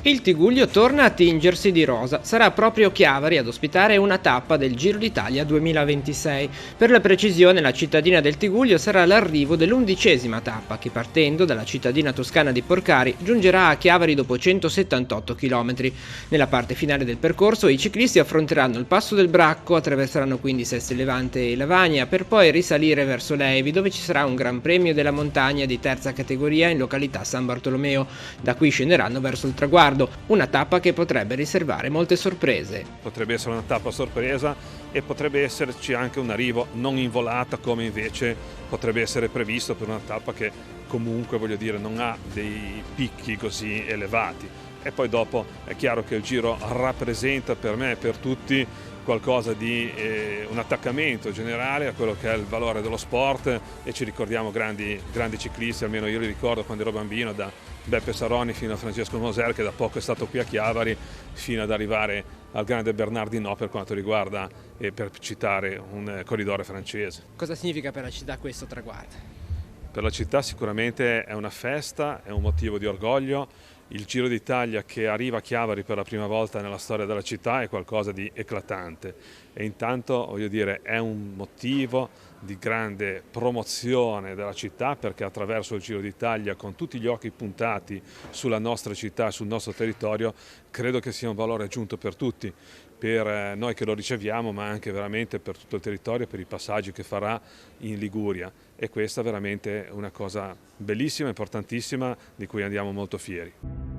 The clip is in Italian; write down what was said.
Il Tigullio torna a tingersi di rosa. Sarà proprio Chiavari ad ospitare una tappa del Giro d'Italia 2026. Per la precisione, la cittadina del Tigullio sarà l'arrivo dell'11ª tappa che, partendo dalla cittadina toscana di Porcari, giungerà a Chiavari dopo 178 km. Nella parte finale del percorso i ciclisti affronteranno il Passo del Bracco, attraverseranno quindi Seste Levante e Lavagna per poi risalire verso Levi, dove ci sarà un Gran Premio della montagna di terza categoria in località San Bartolomeo. Da qui scenderanno verso il traguardo, una tappa che potrebbe riservare molte sorprese. Potrebbe essere una tappa sorpresa e potrebbe esserci anche un arrivo non in volata come invece potrebbe essere previsto per una tappa che comunque, voglio dire, non ha dei picchi così elevati. E poi dopo è chiaro che il Giro rappresenta per me e per tutti qualcosa di un attaccamento generale a quello che è il valore dello sport, e ci ricordiamo grandi ciclisti, almeno io li ricordo quando ero bambino, da Beppe Saroni fino a Francesco Moser, che da poco è stato qui a Chiavari, fino ad arrivare al grande Bernard Hinault per quanto riguarda, per citare, un corridore francese. Cosa significa per la città questo traguardo? Per la città sicuramente è una festa, è un motivo di orgoglio. Il Giro d'Italia che arriva a Chiavari per la prima volta nella storia della città è qualcosa di eclatante, e intanto, voglio dire, è un motivo di grande promozione della città, perché attraverso il Giro d'Italia, con tutti gli occhi puntati sulla nostra città, sul nostro territorio, credo che sia un valore aggiunto per tutti, per noi che lo riceviamo, ma anche veramente per tutto il territorio, per i passaggi che farà in Liguria, e questa è veramente una cosa bellissima, importantissima, di cui andiamo molto fieri.